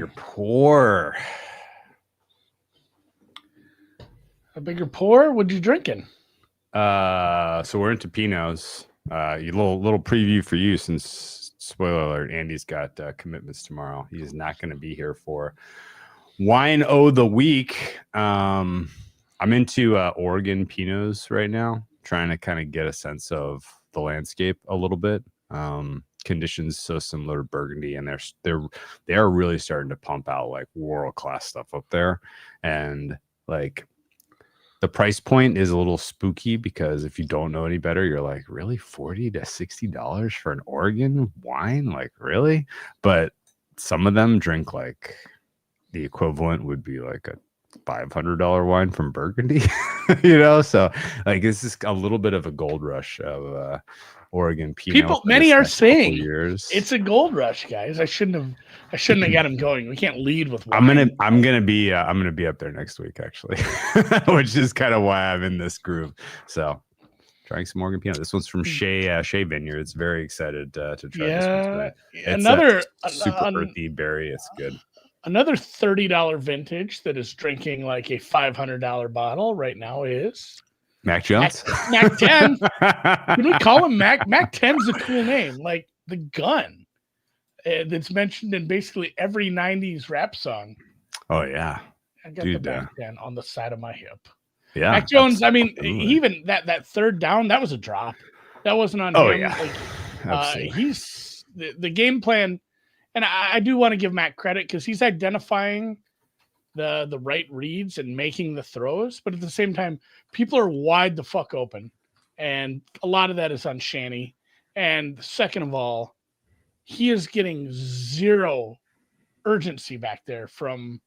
bigger pour. A bigger pour? What you drinking? So we're into Pinots. A little preview for you, since spoiler alert, Andy's got commitments tomorrow. He's not going to be here for Wine O' the Week. I'm into Oregon Pinots right now, trying to kind of get a sense of the landscape a little bit. Conditions so similar to Burgundy, and they are really starting to pump out like world-class stuff up there, and like the price point is a little spooky, because if you don't know any better, you're like, really, $40 to $60 for an Oregon wine? Like, really? But some of them drink like the equivalent would be like a $500 wine from Burgundy, so like this is a little bit of a gold rush of Oregon Pinot. Many are saying it's a gold rush, guys. I shouldn't have got him going. We can't lead with wine. I'm gonna be up there next week, actually, which is kind of why I'm in this groove. So trying some Oregon Pinot. This one's from Shea Vineyards. Very excited to try this one today. It's another super earthy berry. It's good. Another $30 vintage that is drinking like a $500 bottle right now is Mac Jones. Mac 10. Can we call him Mac? Mac 10's a cool name, like the gun that's mentioned in basically every 90s rap song. Oh, yeah. I got the Mac 10 on the side of my hip. Yeah. Mac Jones, I mean, even that third down, that was a drop. That wasn't on him. Yeah. He's the game plan. And I do want to give Mac credit, because he's identifying the right reads and making the throws. But at the same time, people are wide the fuck open. And a lot of that is on Shanny. And second of all, he is getting zero urgency back there from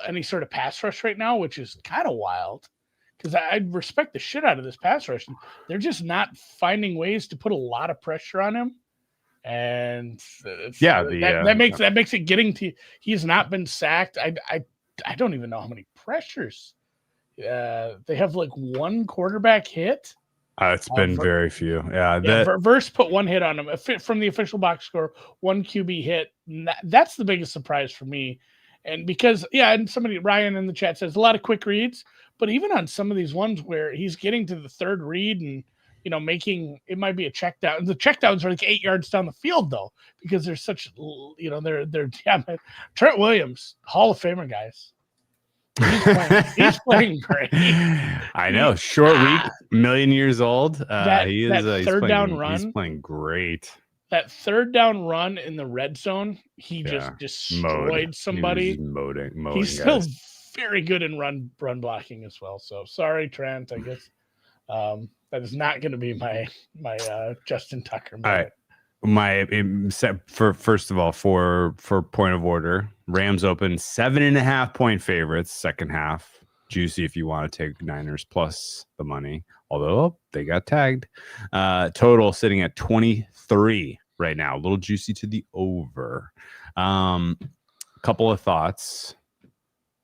any sort of pass rush right now, which is kind of wild, because I respect the shit out of this pass rush. They're just not finding ways to put a lot of pressure on him. And that makes it getting to. He's not been sacked. I don't even know how many pressures. They have like one quarterback hit. It's been very few. Verse put one hit on him from the official box score. One QB hit. That's the biggest surprise for me. And because and Ryan in the chat says a lot of quick reads, but even on some of these ones where he's getting to the third read and making it might be a check down. The check downs are like 8 yards down the field though, because they're such, they're Trent Williams, Hall of Famer, guys. He's playing great. I know. Short week, million years old. He's third down run. He's playing great. That third down run in the red zone, he just destroyed somebody. He's still very good in run blocking as well. So sorry, Trent. I guess. That is not going to be my Justin Tucker moment. First of all, for point of order, Rams open 7.5 point favorites second half. Juicy if you want to take Niners plus the money, although they got tagged. Total sitting at 23 right now. A little juicy to the over. Couple of thoughts.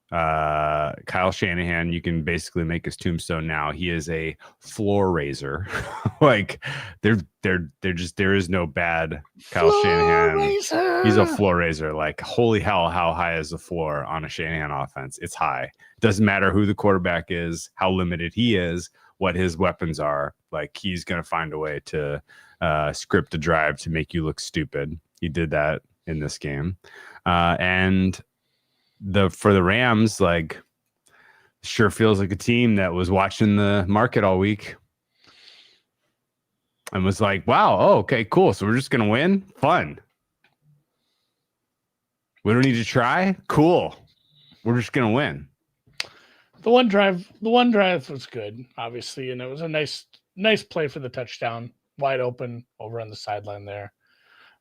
Kyle Shanahan, you can basically make his tombstone now. He is a floor raiser. Like there is no bad Kyle Shanahan. He's a floor raiser. Like, holy hell, how high is the floor on a Shanahan offense? It's high. Doesn't matter who the quarterback is, how limited he is, what his weapons are. Like, he's gonna find a way to script a drive to make you look stupid. He did that in this game. And for the Rams, like, sure feels like a team that was watching the market all week and was like, wow, okay, cool. So we're just going to win? Fun. We don't need to try? Cool. We're just going to win. The one drive was good, obviously, and it was a nice play for the touchdown, wide open over on the sideline there.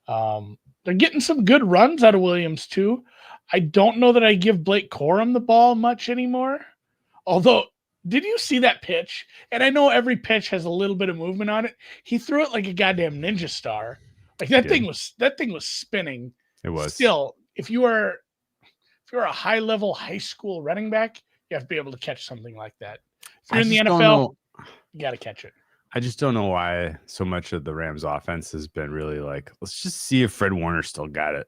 They're getting some good runs out of Williams too. I don't know that I give Blake Corum the ball much anymore. Although, did you see that pitch? And I know every pitch has a little bit of movement on it. He threw it like a goddamn ninja star. Like that thing was spinning. It was. Still, if you're a high level high school running back, you have to be able to catch something like that. If you're in the NFL, you got to catch it. I just don't know why so much of the Rams offense has been really like, let's just see if Fred Warner still got it.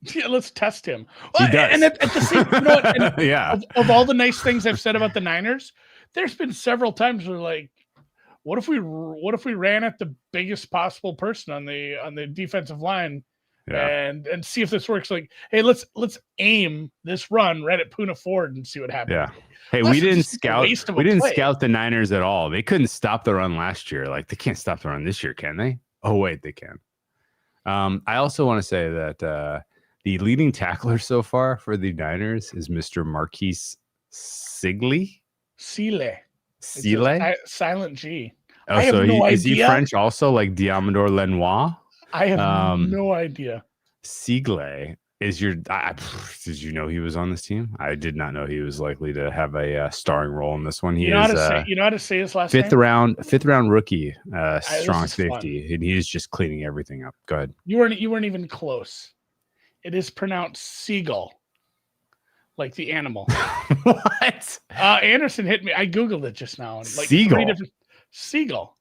Yeah, let's test him. He Well, does. and at the same, you know what? And Yeah. of all the nice things I've said about the Niners, there's been several times where like, what if we ran at the biggest possible person on the defensive line Yeah. and see if this works? Like, hey, let's aim this run right at Puna Ford and see what happens. Yeah. Hey, Unless we didn't it's just a scout. waste of a We didn't play. scout the Niners at all. They couldn't stop the run last year. Like they can't stop the run this year, can they? Oh wait, they can. I also want to say that the leading tackler so far for the Niners is Mr. Marquise Sigley. Sile. Sile? Silent G. Oh, I have so no is he idea. French also, like Diamador Lenoir? I have no idea. Sigley is your. Did you know he was on this team? I did not know he was likely to have a starring role in this one. He You know is. You know how to say his last fifth name? round rookie, strong this is safety, and he's just cleaning everything up. Go ahead. You weren't even close. It is pronounced seagull, like the animal. What? Anderson hit me. I googled it just now. Like Seagull. Seagull.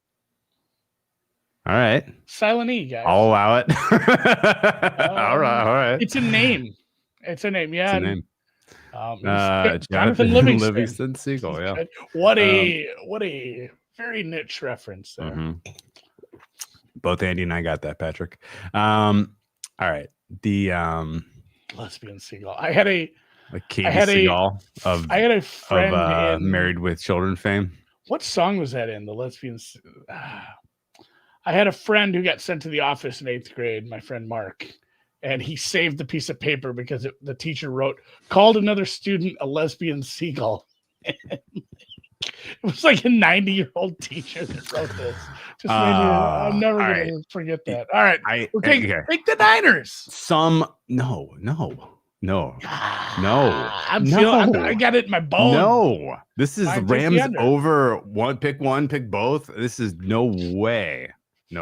All right. Silent E, guys. I'll allow it. All right. It's a name. It's a name. Yeah. It's a name. Jonathan Livingston Seagull. Yeah. What a very niche reference there. Mm-hmm. Both Andy and I got that, Patrick. All right. The lesbian seagull. I had a Seagull of I had a friend in Married with Children fame. What song was that in? The lesbian. I had a friend who got sent to the office in 8th grade, my friend Mark, and he saved the piece of paper because the teacher called another student a lesbian seagull. It was like a 90-year-old teacher that wrote this. Just I'm never going to forget that. All right. Take the Niners. No. I got it in my bones. No. This is Fine, Rams over one, pick both. This is no way. It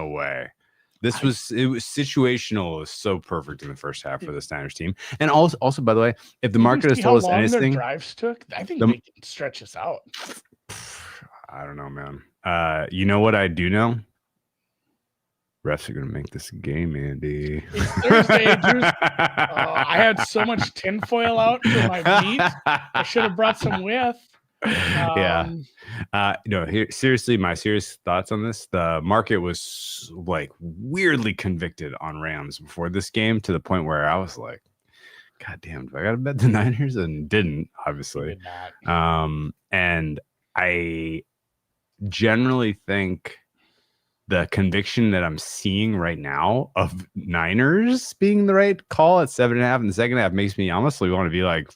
was situational. It was so perfect in the first half for the Niners team. And also, by the way, if the market has told us anything, their drives took, I think they can stretch us out. I don't know, man. You know what I do know? Refs are going to make this a game, Andy. It's Thursday. I had so much tinfoil out for my meat. I should have brought some with. Yeah. No, seriously, my serious thoughts on this. The market was like weirdly convicted on Rams before this game to the point where I was like, God damn, do I got to bet the Niners? And didn't, obviously. Did not. And I generally think the conviction that I'm seeing right now of Niners being the right call at 7.5 in the second half makes me honestly want to be like,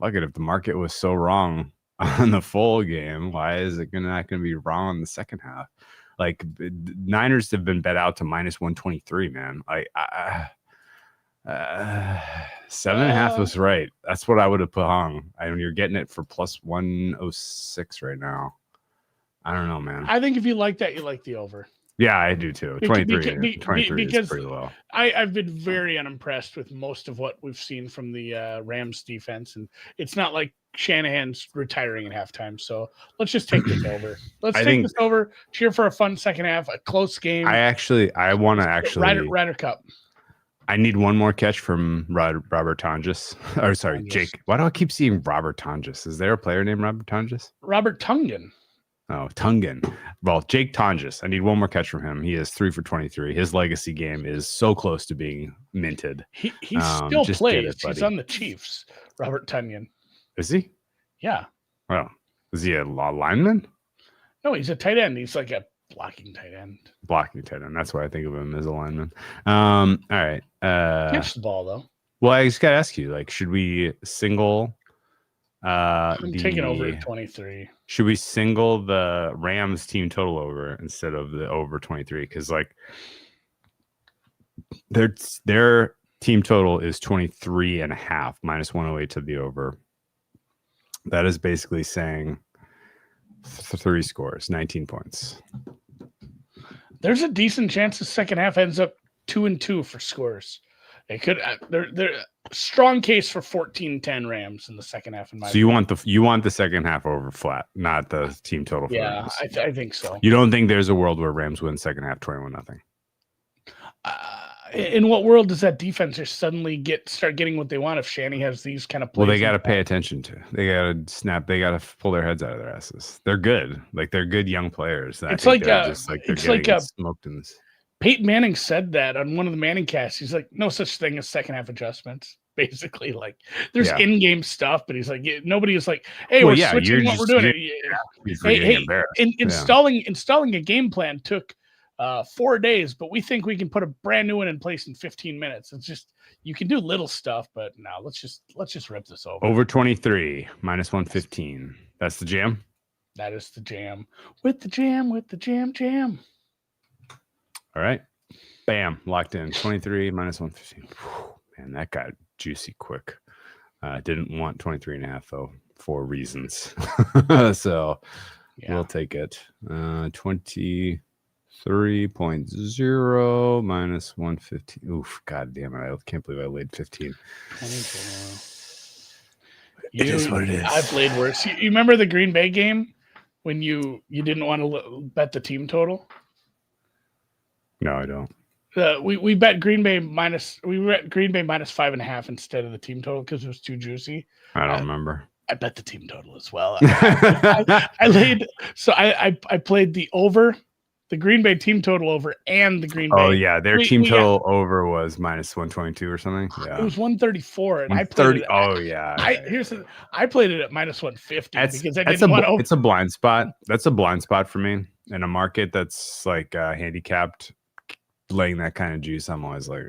fuck it, if the market was so wrong on the full game, why is it not going to be wrong in the second half? Like Niners have been bet out to -123, man. Like 7.5 was right. That's what I would have put hung. You're getting it for +106 right now. I don't know, man. I think if you like that, you like the over. Yeah, I do too. 23 because is pretty low. I've been very unimpressed with most of what we've seen from the Rams defense, and it's not like Shanahan's retiring at halftime. So let's just take this over. Let's take this over. Cheer for a fun second half, a close game. I want to Ryder Cup. I need one more catch from Robert Tonjes. Or sorry, Tonjes. Jake. Why do I keep seeing Robert Tonjes? Is there a player named Robert Tonjes? Robert Tungan. Oh, Tungan. Well, Jake Tonjes. I need one more catch from him. He is 3 for 23. His legacy game is so close to being minted. He still plays. He's on the Chiefs. Robert Tungan. Is he? Yeah. Well, is he a lineman? No, he's a tight end. He's like a blocking tight end. That's why I think of him as a lineman. All right. Catch the ball though. Well, I just gotta ask you, like, should we single? I'm taking over at 23. Should we single the Rams team total over instead of the over 23? Because like their team total is 23.5 -108 to the over. That is basically saying 3 scores, 19 points. There's a decent chance the second half ends up 2-2 for scores. It could. They're strong case for 14-10 Rams in the second half. So you want the second half over flat, not the team total. For yeah, Rams. I think so. You don't think there's a world where Rams win second half 21-0? In what world does that defense just suddenly start getting what they want if Shanny has these kind of plays? Well, they got to pay attention to. They got to snap. They got to pull their heads out of their asses. They're good. Like they're good young players. It's like they're getting smoked in this. Peyton Manning said that on one of the Manning casts. He's like, no such thing as second half adjustments. Basically, like there's in-game stuff, but he's like, nobody is like, hey, we're switching what we're doing. Installing a game plan took 4 days, but we think we can put a brand new one in place in 15 minutes. It's just you can do little stuff, but now let's just rip this over. Over 23 minus 115. That's the jam. That is the jam. With the jam. All right. Bam. Locked in. 23 minus 115. Whew, man, that got juicy quick. Didn't want 23 and a half though, for reasons. So we'll take it. 23.0 minus 115. Oof, god damn it. I can't believe I laid 15. It is what it is. I've played worse. You remember the Green Bay game when you didn't want to bet the team total? No, I don't. We bet Green Bay minus 5.5 instead of the team total because it was too juicy. I don't remember. I bet the team total as well. I played the over, the Green Bay team total over, and the Green Bay. Oh yeah, their team total over was minus 122 or something. Yeah, it was 134, and 130. I played it at minus 150 because I didn't want to. It's a blind spot. That's a blind spot for me in a market that's like handicapped. Laying that kind of juice, I'm always like,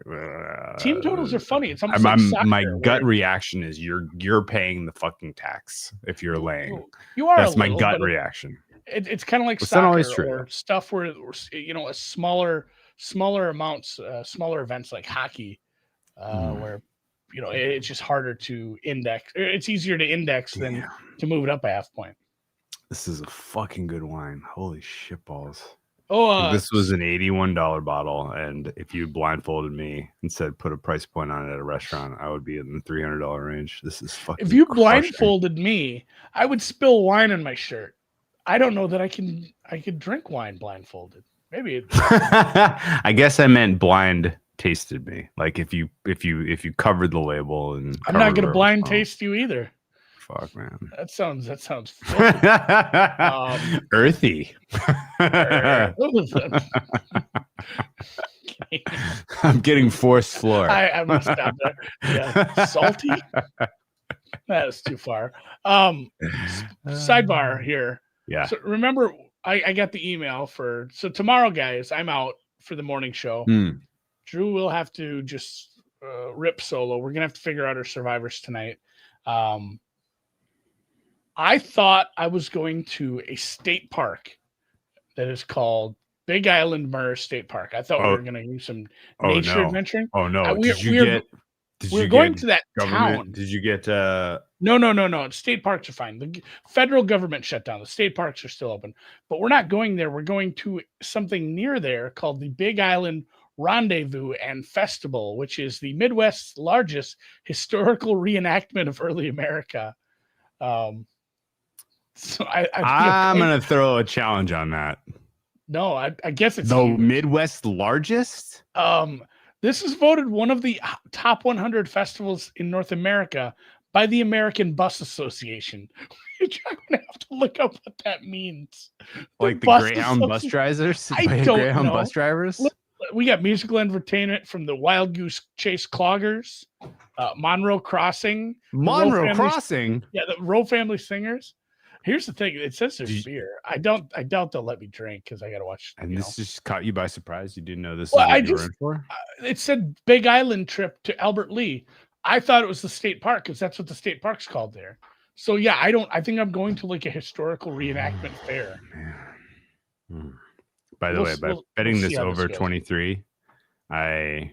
team totals are funny. It's almost like soccer, my gut reaction is you're paying the fucking tax if you're laying. You are. That's my gut reaction. It's kind of like soccer or stuff where a smaller amounts, smaller events like hockey, where it's just harder to index. It's easier to index than to move it up a half point. This is a fucking good wine. Holy shit balls. Oh, this was an $81 bottle, and if you blindfolded me and said put a price point on it at a restaurant, I would be in the $300 range. This is fucking. If you blindfolded me, I would spill wine on my shirt. I don't know that I could drink wine blindfolded. Maybe. I guess I meant blind tasted me. Like if you covered the label and. I'm not gonna blind taste you either. Fuck, man. That sounds earthy. I'm getting forced floor. I'm gonna stop there. Yeah. Salty. That is too far. Sidebar here. Yeah. So remember, I got the email so tomorrow, guys. I'm out for the morning show. Drew will have to just rip solo. We're gonna have to figure out our survivors tonight. I thought I was going to a state park that is called Big Island Murr State Park. I thought we were going to do some nature adventuring. Oh no! We're going to that town. Did you get? No. State parks are fine. The federal government shut down. The state parks are still open, but we're not going there. We're going to something near there called the Big Island Rendezvous and Festival, which is the Midwest's largest historical reenactment of early America. So I'm going to throw a challenge on that. No, I guess it's the Midwest largest. This is voted one of the top 100 festivals in North America by the American Bus Association. I'm going to have to look up what that means. Like the Greyhound bus drivers? I don't know. Bus drivers? Look, we got musical entertainment from the Wild Goose Chase Cloggers, Monroe Crossing. Monroe Crossing? Yeah, the Rowe Family Singers. Here's the thing. It says there's beer. I doubt they'll let me drink because I got to watch. And this just caught you by surprise. You didn't know this. Well, you were in for? It said Big Island trip to Albert Lee. I thought it was the state park because that's what the state park's called there. So yeah, I think I'm going to like a historical reenactment fair. By the way, by betting this over 23, I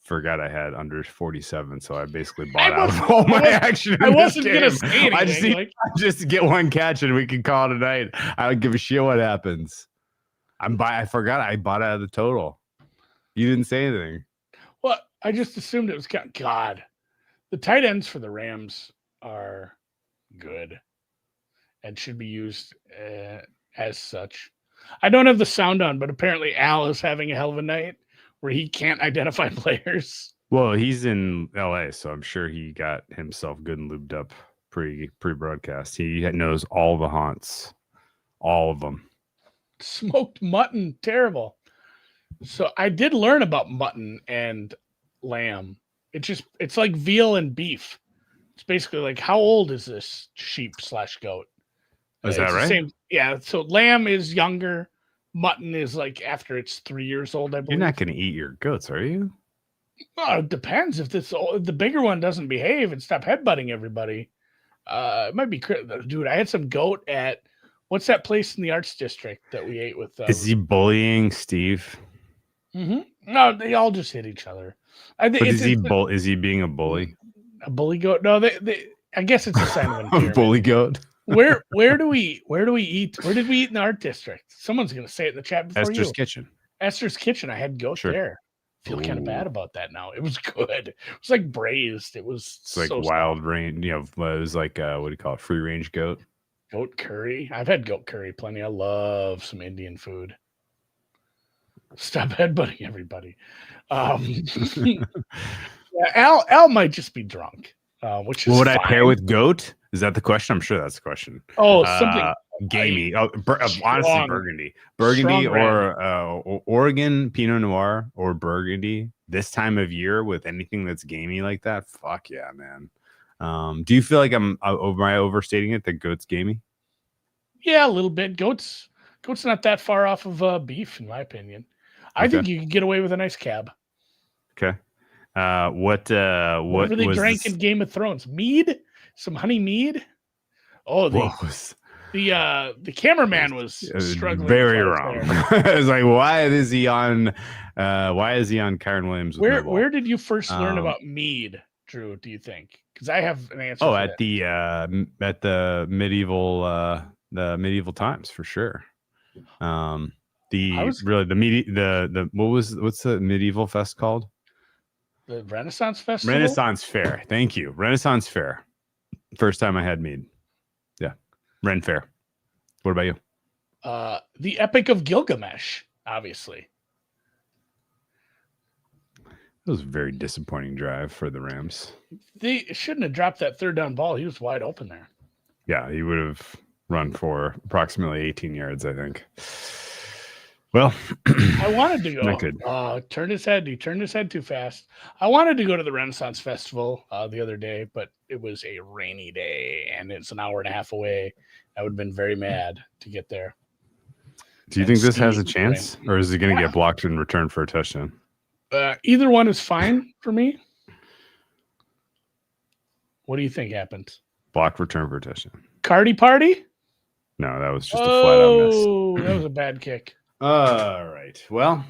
forgot I had under 47, so I basically bought out of all my action. I wasn't gonna say anything. I just to get one catch and we can call it a night. I don't give a shit what happens. I forgot I bought out of the total. You didn't say anything. Well, I just assumed it was God. The tight ends for the Rams are good and should be used as such. I don't have the sound on, but apparently Al is having a hell of a night where he can't identify players. Well, he's in LA, so I'm sure he got himself good and lubed up pre-broadcast. He knows all the haunts, all of them. Smoked mutton, terrible. So I did learn about mutton and lamb. It's like veal and beef. It's basically like, how old is this sheep/goat? Is that It's the right? same, yeah. So lamb is younger. Mutton is like after it's 3 years old, I believe. You're not going to eat your goats, are you? Well, it depends. If the bigger one doesn't behave and stop headbutting everybody, it might be. Dude, I had some goat at what's that place in the Arts District that we ate with? Is he bullying Steve? No, they all just hit each other. I think. But is he being a bully? A bully goat? No, I guess it's a sign of endearment. Bully goat. Where do we eat? Where did we eat in the Art District? Someone's gonna say it in the chat before Esther's you. Kitchen. Esther's Kitchen. I had goat there. Feel kind of bad about that now. It was good. It was like braised. It was like wild range. You know, it was like what do you call it? Free range goat. Goat curry. I've had goat curry plenty. I love some Indian food. Stop headbutting everybody. Yeah, Al might just be drunk. Which is what would fine. I pair with goat? Is that the question? I'm sure that's the question. Oh, something gamey. Honestly, Burgundy or Oregon Pinot Noir or Burgundy this time of year with anything that's gamey like that. Fuck yeah, man. Do you feel like am I overstating it that goat's gamey? Yeah, a little bit. Goat's not that far off of beef, in my opinion. I think you can get away with a nice cab. Okay. Whatever they drank in Game of Thrones? Mead? Some honey mead? Oh, the cameraman was struggling. Very wrong. I was like, why is he on Kyron Williams? Where did you first learn about mead, Drew? Do you think? Because I have an answer. At the medieval times for sure. What's the medieval fest called? The Renaissance Festival? Renaissance Fair. Thank you. Renaissance Fair. First time I had mead. Yeah. Ren Fair. What about you? The Epic of Gilgamesh, obviously. It was a very disappointing drive for the Rams. They shouldn't have dropped that third down ball. He was wide open there. Yeah, he would have run for approximately 18 yards, I think. Well, I wanted to go. Not good. Turned his head. He turned his head too fast. I wanted to go to the Renaissance Festival the other day, but it was a rainy day and it's an hour and a half away. I would have been very mad to get there. Do you think this has a chance, or is it going to get blocked in return for a touchdown? Either one is fine for me. What do you think happens? Blocked return for a touchdown. Cardi party? No, that was just a flat out miss. Oh, that was a bad kick. All right. Well,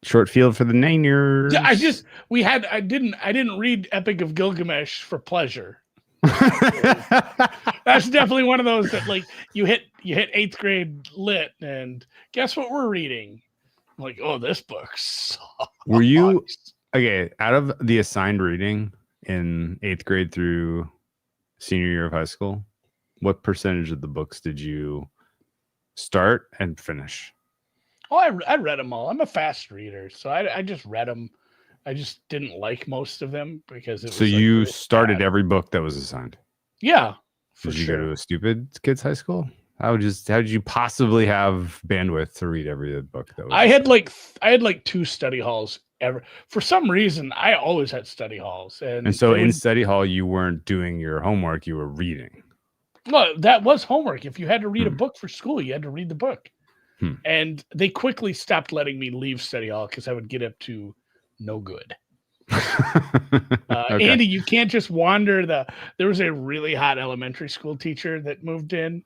short field for the Niners. I didn't read Epic of Gilgamesh for pleasure. That's definitely one of those that like you hit 8th grade lit and guess what we're reading? I'm like, oh, this book sucks. Were you okay? Out of the assigned reading in 8th grade through senior year of high school, what percentage of the books did you start and finish? Oh, I read them all. I'm a fast reader, so I just read them. I just didn't like most of them because it was. So you started every book that was assigned. Yeah, did you go to a stupid kids high school? How did you possibly have bandwidth to read every book that was? I had like 2 study halls ever. For some reason, I always had study halls, and so in study hall, you weren't doing your homework; you were reading. Well, that was homework. If you had to read a book for school, you had to read the book. And they quickly stopped letting me leave study hall because I would get up to no good. Okay. Andy, you can't just wander. There was a really hot elementary school teacher that moved in.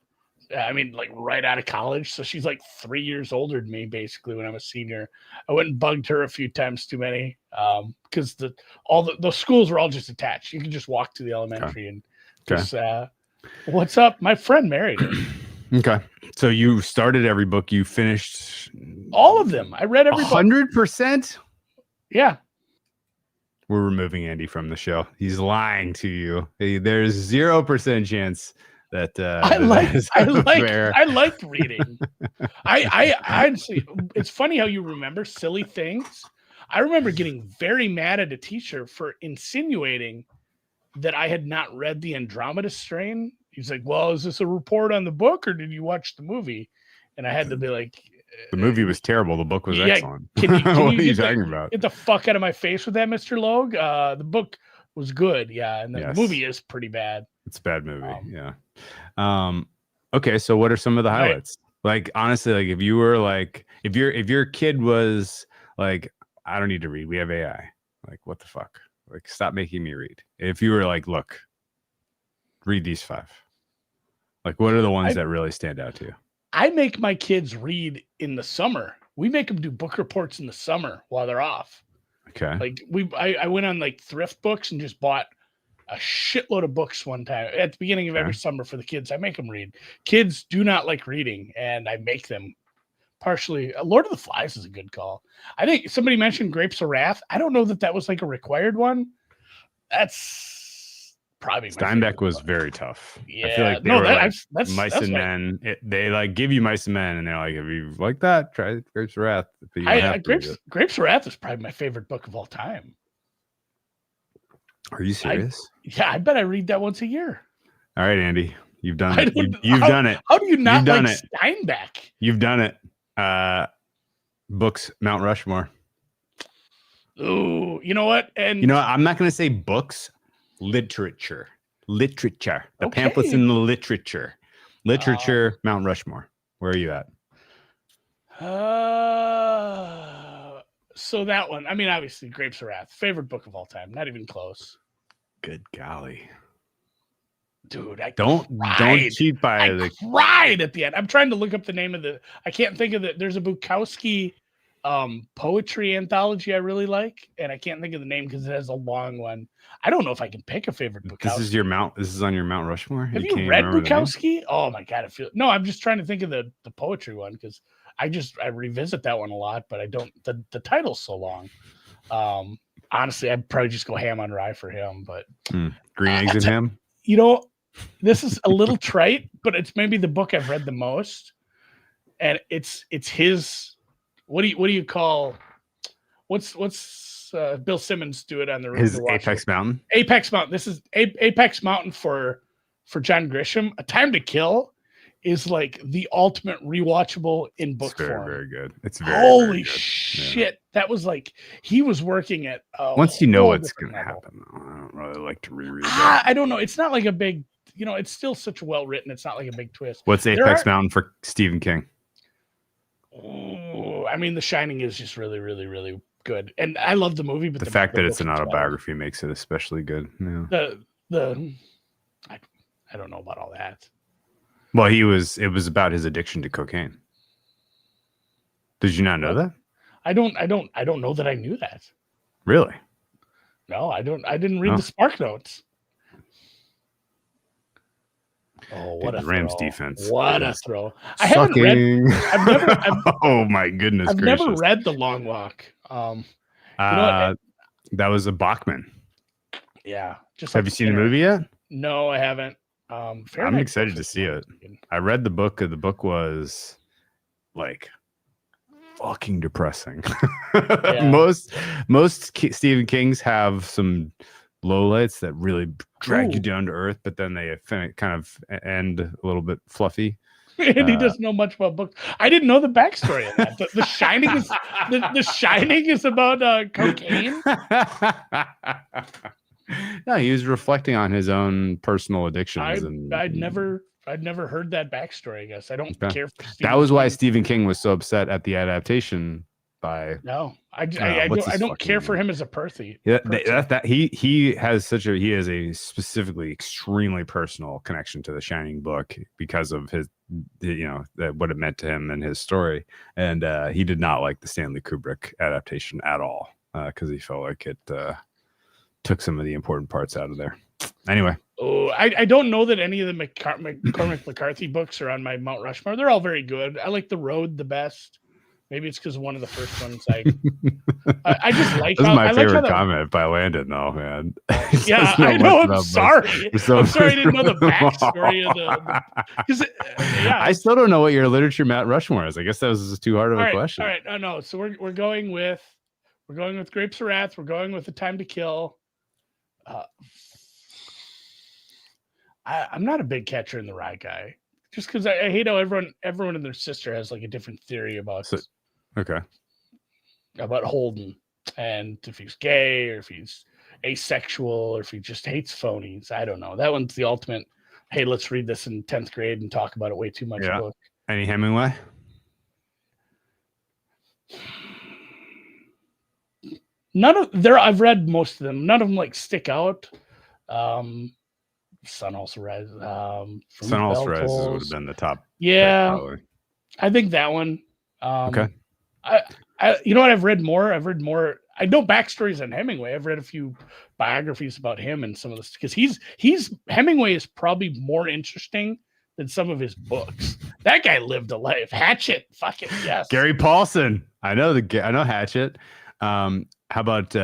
I mean, like right out of college. So she's like 3 years older than me, basically, when I'm a senior. I went and bugged her a few times too many because the schools were all just attached. You could just walk to the elementary and just what's up? My friend married her. Okay. So you started every book. You finished all of them. I read every 100%? Yeah. We're removing Andy from the show. He's lying to you. There's 0% chance that I fair. like reading. I honestly, it's funny how you remember silly things. I remember getting very mad at a teacher for insinuating that I had not read the Andromeda Strain. He's like, "Well, is this a report on the book, or did you watch the movie?" And I had to be like, The movie was terrible. The book was yeah, excellent. Can What you are you get talking about? Get the fuck out of my face with that, Mr. Logue. The book was good, yeah, and the Yes. movie is pretty bad. It's a bad movie. Yeah. Okay, so what are some of the highlights? Like honestly, like if you were like if your kid was like, I don't need to read, we have AI. Like, what the fuck? Like, stop making me read. If you were like, look, read these 5. Like, what are the ones that really stand out to you? I make my kids read in the summer. We make them do book reports in the summer while they're off. Okay. Like I went on like thrift books and just bought a shitload of books one time at the beginning of every summer for the kids. I make them read. Kids do not like reading, and I make them. Partially, Lord of the Flies is a good call. I think somebody mentioned Grapes of Wrath. I don't know that was like a required one. That's probably Steinbeck was very tough. Yeah, I feel like they were like Mice and Men. They like give you Mice and Men, and they're like, if you like that, try Grapes of Wrath. Grapes of Wrath is probably my favorite book of all time. Are you serious? Yeah, I bet I read that once a year. All right, Andy, you've done it. You've done it. How do you not like Steinbeck? You've done it. Books, Mount Rushmore. Ooh, you know what? And you know what? I'm not going to say books, literature. The pamphlets in the literature. Mount Rushmore. Where are you at? So that one, I mean, obviously Grapes of Wrath, favorite book of all time, not even close. Good golly. Dude, I don't cheat by I cried at the end. I'm trying to look up the name of I can't think of there's a Bukowski poetry anthology I really like, and I can't think of the name because it has a long one. I don't know if I can pick a favorite Bukowski. This is on your Mount Rushmore? Have you read Bukowski? Oh my god, I'm just trying to think of the poetry one because I revisit that one a lot, but I don't the title's so long. Honestly, I'd probably just go ham on rye for him, but green eggs and ham. You know, this is a little trite, but it's maybe the book I've read the most, and it's his. What do you call? What's Bill Simmons do it on his Apex Mountain? Apex Mountain. This is Apex Mountain for John Grisham. A Time to Kill is like the ultimate rewatchable in book form. Very good. It's holy shit. Yeah. That was like he was working at. Once you know what's going to happen, I don't really like to reread that. I don't know. It's not like a big. It's still such well written. It's not like a big twist. What's Apex Mountain for Stephen King? Oh, I mean, The Shining is just really, really, really good, and I love the movie. But the fact that it's an autobiography makes it especially good. Yeah. I don't know about all that. Well, it was about his addiction to cocaine. Did you not know that? I don't know that I knew that. Really? No, I didn't read the Spark Notes. Oh, what a Rams throw. Defense! What a throw! I haven't read. Oh my goodness! I've never read The Long Walk. That was a Bachman. Yeah. Have you seen the movie yet? No, I haven't. I'm excited to see it. I read the book. The book was like fucking depressing. Yeah. Most Stephen King's have some lowlights that really drag you down to earth, but then they kind of end a little bit fluffy. And he doesn't know much about books. I didn't know the backstory of that. The Shining is the Shining is about cocaine. No, he was reflecting on his own personal addictions. I'd never heard that backstory. I guess I don't care. That was why Stephen King was so upset at the adaptation. I don't care for him as a person. Yeah, he has a specifically extremely personal connection to the Shining book because of his, what it meant to him and his story. And he did not like the Stanley Kubrick adaptation at all because he felt like it took some of the important parts out of there. Anyway. Oh, I don't know that any of the Cormac McCarthy books are on my Mount Rushmore. They're all very good. I like The Road the best. Maybe it's because one of the first ones I just like. This is my I like how favorite comment by Landon, though, man. Yeah, I know. I'm sorry. I'm sorry I didn't know the backstory of the because yeah. I still don't know what your literature Mount Rushmore is. I guess that was too hard of a question. All right. I know. So we're going with Grapes of Wrath. We're going with The Time to Kill. I'm not a big Catcher in the Rye guy, just because I hate how everyone and their sister has like a different theory about about Holden, and if he's gay or if he's asexual or if he just hates phonies. I don't know. That one's the ultimate. Hey, let's read this in 10th grade and talk about it way too much. Yeah. Book. Any Hemingway? None of there. I've read most of them. None of them like stick out. Sun Also Rises. Sun Also Rises would have been the top. Yeah, I think that one. Okay. You know what? I've read more. I know backstories on Hemingway. I've read a few biographies about him and some of this because Hemingway is probably more interesting than some of his books. That guy lived a life. Hatchet, fuck it, yes. Gary Paulson. I know Hatchet. How about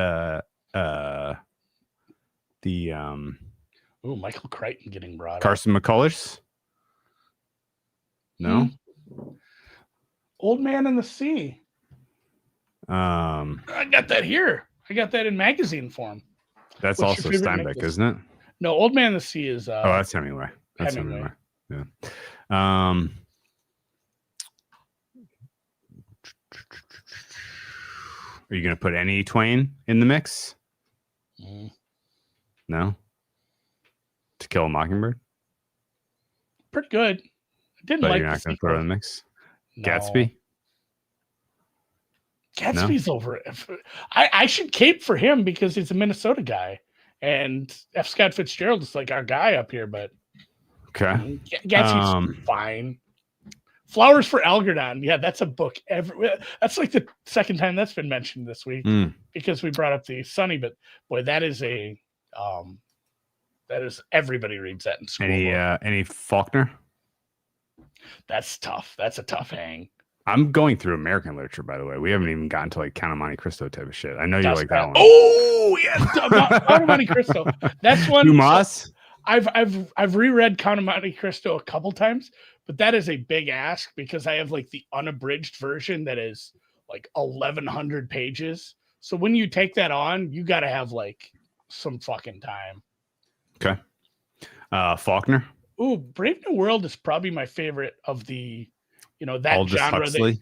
Michael Crichton getting brought up. Carson McCullers? No. Old Man in the Sea. I got that here. I got that in magazine form. That's also Steinbeck, isn't it? No, Old Man in the Sea is. That's Hemingway. That's Hemingway. Yeah. Are you going to put any Twain in the mix? No. To Kill a Mockingbird? Pretty good. I didn't but like. You're not going to throw it in the mix. No. Gatsby. Gatsby's over it. I should cape for him because he's a Minnesota guy, and F. Scott Fitzgerald is like our guy up here. But okay, Gatsby's fine. Flowers for Algernon. Yeah, that's a book. That's like the second time that's been mentioned this week because we brought up the Sunny. But boy, that is everybody reads that in school. Any Faulkner? That's tough. That's a tough hang. I'm going through American literature, by the way. We haven't even gotten to like Count of Monte Cristo type of shit. I know you like that one. Oh yeah, Count of Monte Cristo. That's one. Dumas. I've reread Count of Monte Cristo a couple times, but that is a big ask because I have like the unabridged version that is like 1,100 pages. So when you take that on, you got to have like some fucking time. Okay. Faulkner. Ooh, Brave New World is probably my favorite of the, that Aldous genre. Huxley.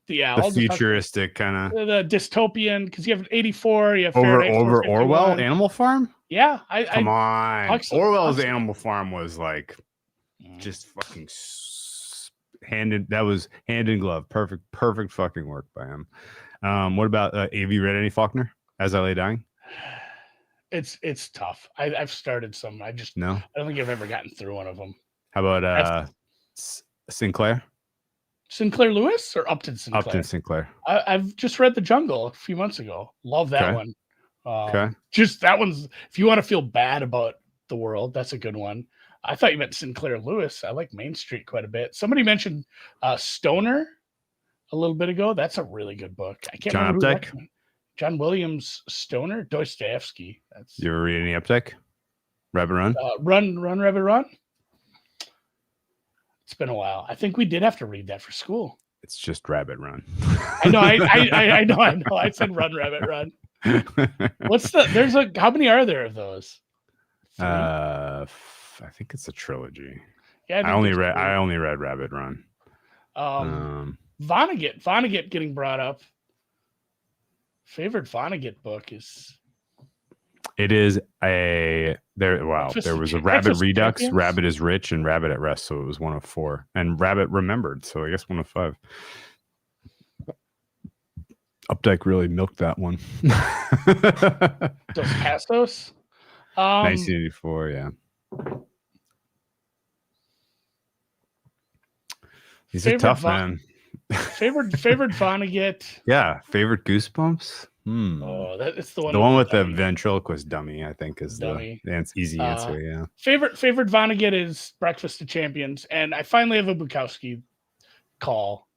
The futuristic kind of the dystopian, because you have 84, you have over Orwell, Animal Farm. Yeah, come on. Huxley, Orwell's Animal Farm was like just fucking hand in glove, perfect fucking work by him. What about have you read any Faulkner? As I Lay Dying? It's tough. I've started some. I don't think I've ever gotten through one of them. How about Sinclair? Sinclair Lewis or Upton Sinclair? Upton Sinclair. I've just read The Jungle a few months ago. Love that one. Okay. Just that one's, if you want to feel bad about the world, that's a good one. I thought you meant Sinclair Lewis. I like Main Street quite a bit. Somebody mentioned Stoner a little bit ago. That's a really good book. I can't remember who recommended. John Williams Stoner, Dostoevsky. You ever read any Updike? Rabbit Run? Run, Rabbit Run. It's been a while. I think we did have to read that for school. It's just Rabbit Run. I know. I know. I said Run, Rabbit Run. How many are there of those? 3? I think it's a trilogy. Yeah, I only read Rabbit Run. Vonnegut getting brought up. Favorite Vonnegut book is. It is there was a Rabbit Redux, Champions? Rabbit is Rich, and Rabbit at Rest. So it was 1 of 4, and Rabbit Remembered. So I guess 1 of 5. Updike really milked that one. Dos Pastos. 1984, yeah. These are tough, man. Favorite Vonnegut. Yeah, favorite Goosebumps. Oh, it's the one. The one with the ventriloquist dummy, I think, is the easy answer. Yeah. Favorite Vonnegut is Breakfast of Champions, and I finally have a Bukowski call.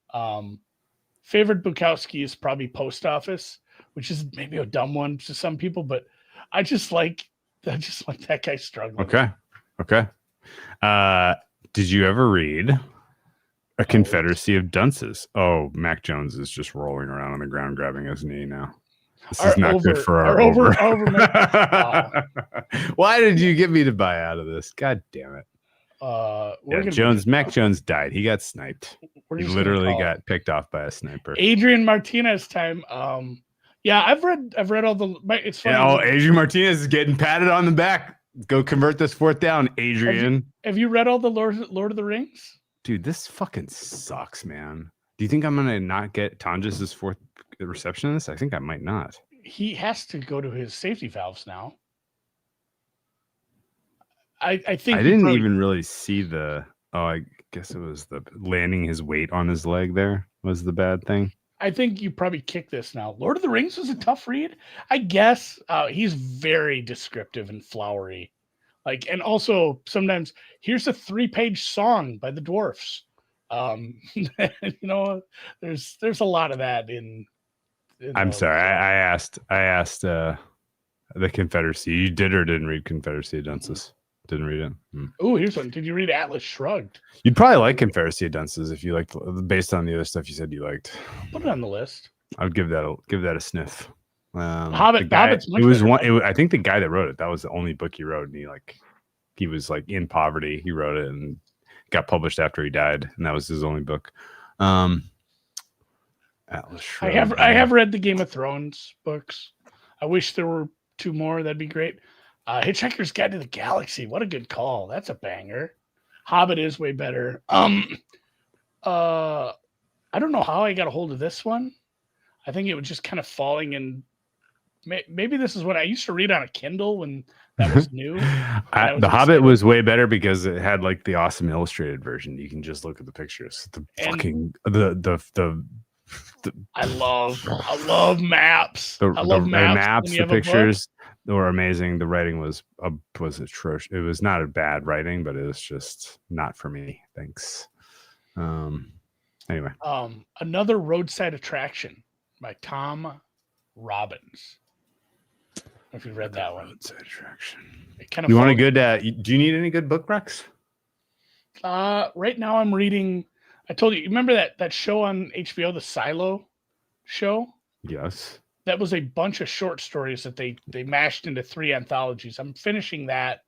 favorite Bukowski is probably Post Office, which is maybe a dumb one to some people, but I just like that guy struggling. Okay. Did you ever read A Confederacy of Dunces? Oh, Mac Jones is just rolling around on the ground grabbing his knee now. This is not good for our over. Why did you get me to buy out of this? God damn it. Mac Jones died. He got sniped. He literally got picked off by a sniper. Adrian Martinez time. Yeah, I've read all the. It's funny. Adrian Martinez is getting patted on the back. Go convert this 4th down, Adrian. Have you read all the Lord of the Rings? Dude, this fucking sucks, man. Do you think I'm gonna not get Tonjes' 4th reception in this? I think I might not. He has to go to his safety valves now. I think I didn't even really see the. Oh, I guess it was the landing his weight on his leg. There was the bad thing. I think you probably kick this now. Lord of the Rings was a tough read. I guess he's very descriptive and flowery. And also sometimes here's a 3-page song by the dwarfs. There's a lot of that in I'm sorry. I asked the Confederacy. You did or didn't read Confederacy of Dunces? Didn't read it. Oh, here's one. Did you read Atlas Shrugged? You'd probably like Confederacy of Dunces if you liked, based on the other stuff you said you liked. Put it on the list. I would give that a sniff. Hobbit. It was one. I think the guy that wrote it, that was the only book he wrote, and he was in poverty. He wrote it and got published after he died, and that was his only book. Atlas Shrugged. I have read the Game of Thrones books. I wish there were 2 more. That'd be great. Hitchhiker's Guide to the Galaxy. What a good call. That's a banger. Hobbit is way better. I don't know how I got a hold of this one. I think it was just kind of falling in. Maybe this is what I used to read on a Kindle when that was new. The Hobbit was way better because it had the awesome illustrated version. You can just look at the pictures. I love maps. I love maps. The pictures were amazing. The writing was atrocious. It was not a bad writing, but it was just not for me. Thanks. Anyway, Another Roadside Attraction by Tom Robbins. I don't know if you read that one. Roadside Attraction. You want a good? Do you need any good book recs? Right now I'm reading. I told you. Remember that show on HBO, the Silo show? Yes. That was a bunch of short stories that they mashed into 3 anthologies. I'm finishing that.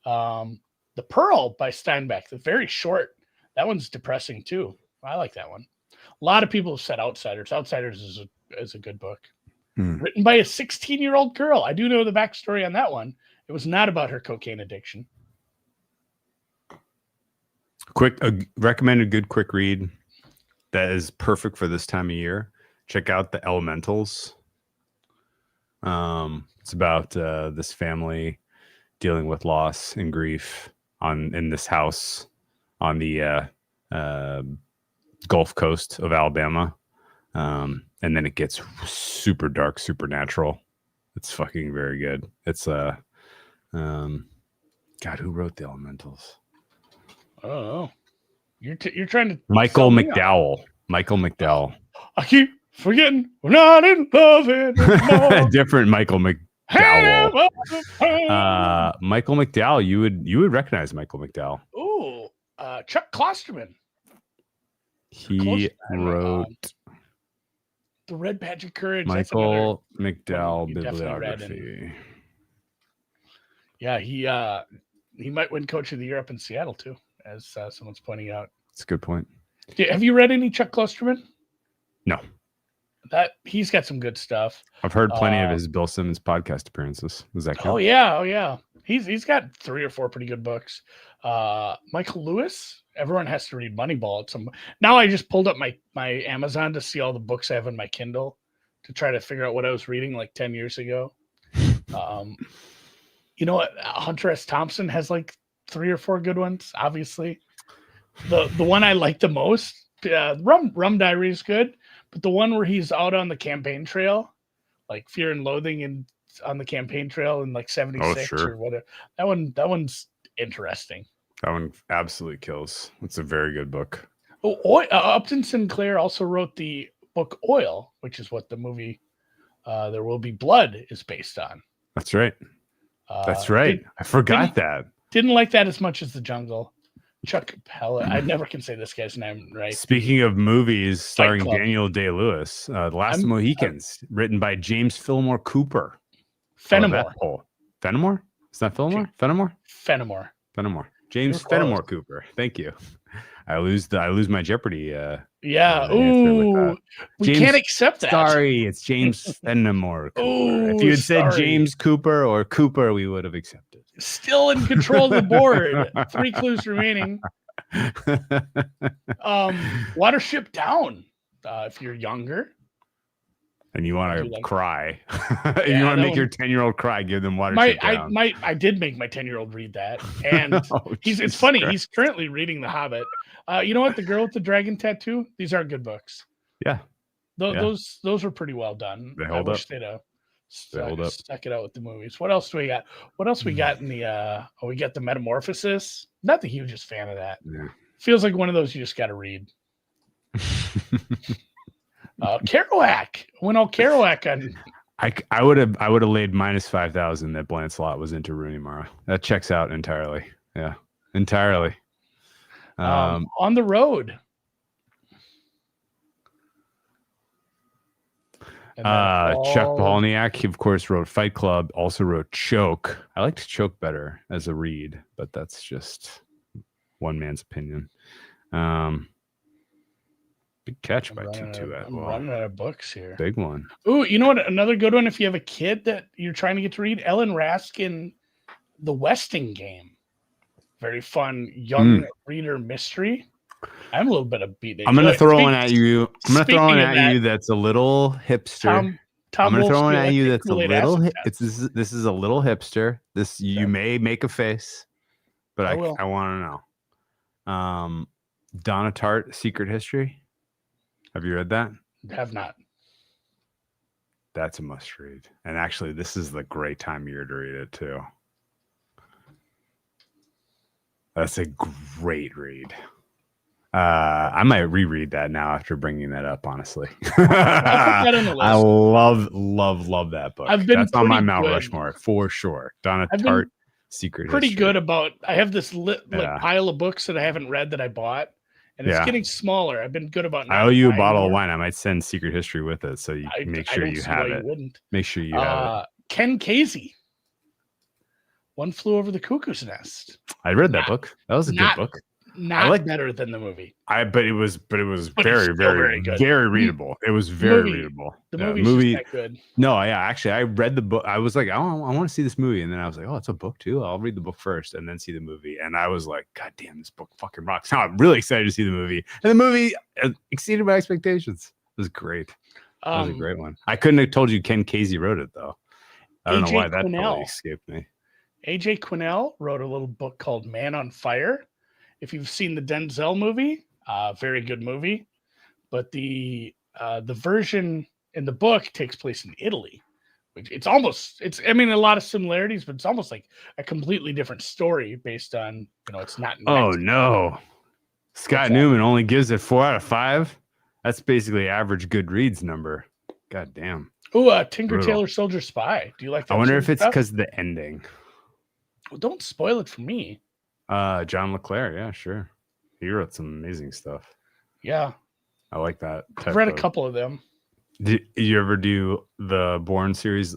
The Pearl by Steinbeck, the very short. That one's depressing too. I like that one. A lot of people have said Outsiders. Outsiders is a good book. Written by a 16-year-old girl. I do know the backstory on that one. It was not about her cocaine addiction. Recommended good quick read that is perfect for this time of year. Check out The Elementals. It's about this family dealing with loss and grief in this house on the Gulf Coast of Alabama. And then it gets super dark, supernatural. It's fucking very good. It's God, who wrote The Elementals? Oh, you're trying to Michael McDowell. Michael McDowell. I keep forgetting we're not in love anymore. Different Michael McDowell. Michael McDowell. You would recognize Michael McDowell. Oh, Chuck Klosterman. He wrote The Red Badge of Courage. Michael McDowell bibliography. Yeah, he might win Coach of the Year up in Seattle too, as someone's pointing out. That's a good point. Have you read any Chuck Klosterman? No. That he's got some good stuff. I've heard plenty of his Bill Simmons podcast appearances. Does that count? Oh yeah. He's got 3 or 4 pretty good books. Michael Lewis. Everyone has to read Moneyball at some. Now I just pulled up my Amazon to see all the books I have in my Kindle to try to figure out what I was reading 10 years ago. You know what? Hunter S. Thompson has 3 or 4 good ones. Obviously, the one I like the most, Rum Diary is good, but the one where he's out on the campaign trail, Fear and Loathing on the campaign trail in 76 or whatever. That one's interesting. That one absolutely kills. It's a very good book. Oh, Upton Sinclair also wrote the book Oil, which is what the movie There Will Be Blood is based on. That's right. That's right. I forgot that. Didn't like that as much as The Jungle. Chuck Palahniuk. I never can say this guy's name right. Speaking of movies starring Daniel Day-Lewis, The Last Mohicans, written by James Fillmore Cooper. Fenimore. Fenimore? Is that Fillmore? Fenimore? Fenimore. James Fenimore Cooper. Thank you. I lose my Jeopardy. Yeah. Ooh. We can't accept that. Sorry, it's James Fenimore Cooper. Ooh, if you had said James Cooper or Cooper, we would have accepted. Still in control of the board. 3 clues remaining. Watership Down. If you're younger. And you want to cry. You want to make your 10-year-old cry, give them Watership Down. I did make my 10-year-old read that. And it's funny. He's currently reading The Hobbit. You know what? The Girl with the Dragon Tattoo? These are good books. Yeah. Those were pretty well done. They hold up. They'd stuck it out with the movies. What else do we got? What else we got in the we got the Metamorphosis. Not the hugest fan of that. Yeah. Feels like one of those you just got to read. Kerouac. Went all Kerouac on. I would have laid minus 5,000 that Blancelot was into Rooney Mara. That checks out entirely. Yeah, entirely. On the Road. Chuck Palahniuk, he of course wrote Fight Club, also wrote Choke. I liked Choke better as a read, but that's just one man's opinion. Big catch by Tutu. I'm running out of books here. Big one. Ooh, you know what? Another good one if you have a kid that you're trying to get to read, Ellen Raskin, The Westing Game. Very fun young reader mystery. I'm a little bit of beat. I'm gonna throw one at you. I'm gonna throw one at you that's a little hipster. I'm gonna throw one at you that's a little. This is a little hipster. You may make a face, but I want to know. Donna Tartt, Secret History. Have you read that? Have not. That's a must read. And actually, this is the great time of year to read it too. That's a great read. I might reread that now after bringing that up, honestly. I love that book. That's on my Mount Rushmore for sure. Donna Tartt, Secret History. Pretty good about. I have this pile of books that I haven't read that I bought, and it's getting smaller. I've been good about. I owe you a bottle of wine. I might send Secret History with it, so you make sure you have it. Make sure you have it. Ken Casey. One Flew Over the Cuckoo's Nest. I read that book. That was a good book. Not better than the movie. But it was very good. Very readable. It was very readable. The movie's just that good. No, yeah, actually, I read the book. I was like, I want to see this movie, and then I was like, oh, it's a book too. I'll read the book first and then see the movie. And I was like, God damn, this book fucking rocks. Now I'm really excited to see the movie, and the movie exceeded my expectations. It was great. It was a great one. I couldn't have told you Ken Casey wrote it though. I don't know why that totally escaped me. AJ Quinnell wrote a little book called Man on Fire. If you've seen the Denzel movie, very good movie, but the version in the book takes place in Italy, which it's a lot of similarities, but it's almost like a completely different story based on, it's not. Oh no. Scott Newman only gives it 4 out of 5. That's basically average Goodreads number. God damn. Oh, Tinker Tailor Soldier Spy. Do you like that? I wonder if it's because of the ending. Well, don't spoil it for me. John LeClaire, yeah, sure. He wrote some amazing stuff. Yeah. I like that. I've read a couple of them. Did you ever do the Bourne series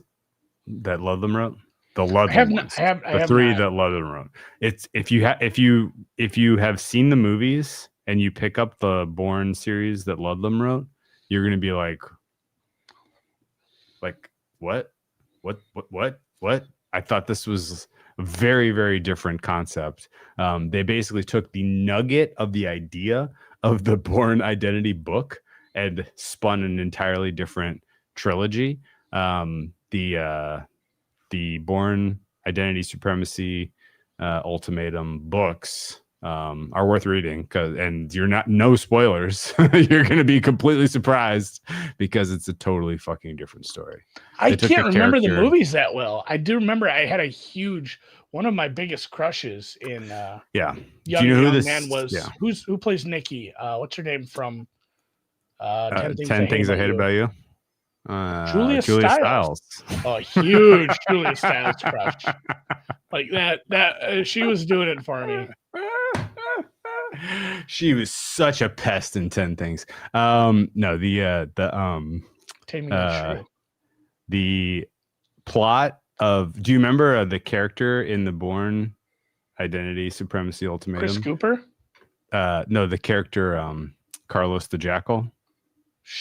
that Ludlam wrote? The Ludlam ones. The 3 that Ludlam wrote. It's if you have seen the movies and you pick up the Bourne series that Ludlam wrote, you're gonna be like what? I thought this was a very, very different concept. They basically took the nugget of the idea of the Bourne Identity book and spun an entirely different trilogy. The Bourne Identity Supremacy Ultimatum books are worth reading and no spoilers. You're going to be completely surprised because it's a totally fucking different story. I can't remember the movies that well. I do remember I had one of my biggest crushes in Young, do you know who this man was? Yeah. Who plays Nikki? What's her name from 10 Things I Hate About You. Julia Julia Stiles. Stiles. Oh, huge Julia Stiles crush. Like that she was doing it for me. She was such a pest in 10 Things. No, Taming of the Shrew. the plot of, do you remember the character in the Bourne Identity Supremacy Ultimatum? Chris Cooper? No, the character Carlos the Jackal.